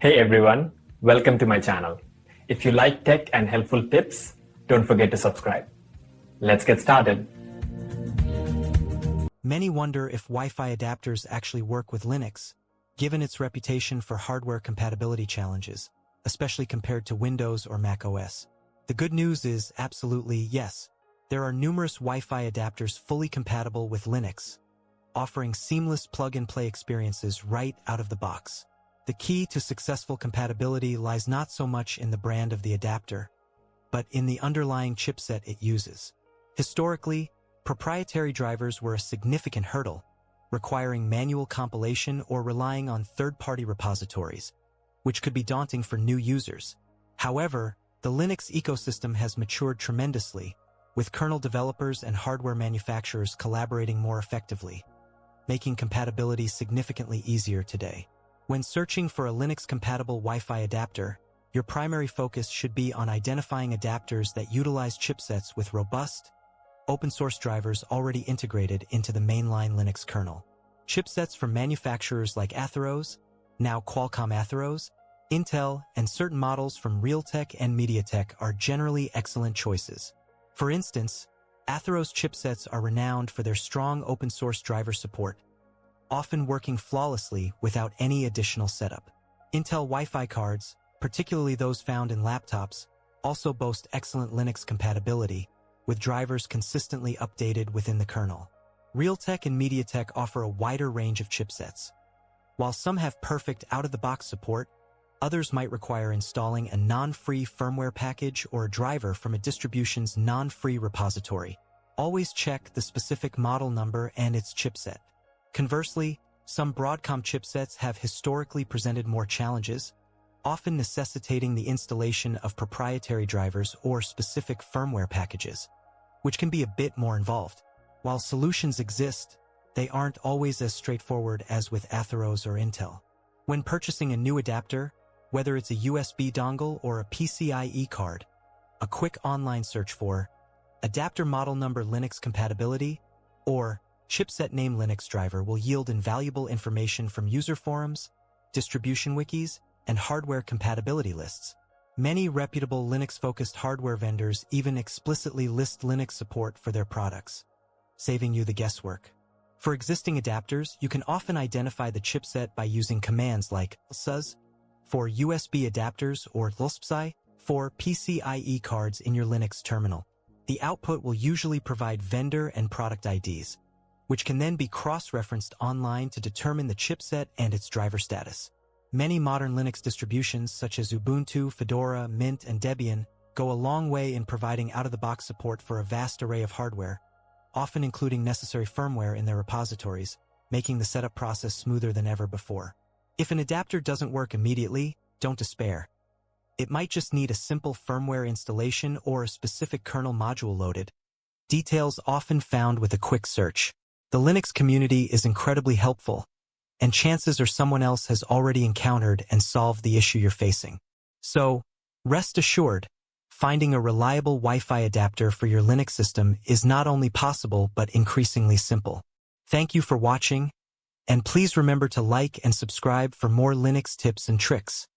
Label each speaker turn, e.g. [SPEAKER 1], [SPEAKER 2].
[SPEAKER 1] Hey everyone, welcome to my channel. If you like tech and helpful tips, don't forget to subscribe. Let's get started.
[SPEAKER 2] Many wonder if Wi-Fi adapters actually work with Linux, given its reputation for hardware compatibility challenges, especially compared to Windows or Mac OS. The good news is absolutely yes. There are numerous Wi-Fi adapters fully compatible with Linux, offering seamless plug-and-play experiences right out of the box. The key to successful compatibility lies not so much in the brand of the adapter, but in the underlying chipset it uses. Historically, proprietary drivers were a significant hurdle, requiring manual compilation or relying on third-party repositories, which could be daunting for new users. However, the Linux ecosystem has matured tremendously, with kernel developers and hardware manufacturers collaborating more effectively, making compatibility significantly easier today. When searching for a Linux-compatible Wi-Fi adapter, your primary focus should be on identifying adapters that utilize chipsets with robust, open-source drivers already integrated into the mainline Linux kernel. Chipsets from manufacturers like Atheros, now Qualcomm Atheros, Intel, and certain models from Realtek and MediaTek are generally excellent choices. For instance, Atheros chipsets are renowned for their strong open-source driver support, often working flawlessly without any additional setup. Intel Wi-Fi cards, particularly those found in laptops, also boast excellent Linux compatibility, with drivers consistently updated within the kernel. Realtek and MediaTek offer a wider range of chipsets. While some have perfect out-of-the-box support, others might require installing a non-free firmware package or a driver from a distribution's non-free repository. Always check the specific model number and its chipset. Conversely, some Broadcom chipsets have historically presented more challenges, often necessitating the installation of proprietary drivers or specific firmware packages, which can be a bit more involved. While solutions exist, they aren't always as straightforward as with Atheros or Intel. When purchasing a new adapter, whether it's a USB dongle or a PCIe card, a quick online search for adapter model number Linux compatibility or chipset name Linux driver will yield invaluable information from user forums, distribution wikis, and hardware compatibility lists. Many reputable Linux-focused hardware vendors even explicitly list Linux support for their products, saving you the guesswork. For existing adapters, you can often identify the chipset by using commands like lsusb for USB adapters or lspci for PCIe cards in your Linux terminal. The output will usually provide vendor and product IDs, which can then be cross-referenced online to determine the chipset and its driver status. Many modern Linux distributions such as Ubuntu, Fedora, Mint, and Debian go a long way in providing out-of-the-box support for a vast array of hardware, often including necessary firmware in their repositories, making the setup process smoother than ever before. If an adapter doesn't work immediately, don't despair. It might just need a simple firmware installation or a specific kernel module loaded. Details often found with a quick search. The Linux community is incredibly helpful, and chances are someone else has already encountered and solved the issue you're facing. So, rest assured, finding a reliable Wi-Fi adapter for your Linux system is not only possible but increasingly simple. Thank you for watching, and please remember to like and subscribe for more Linux tips and tricks.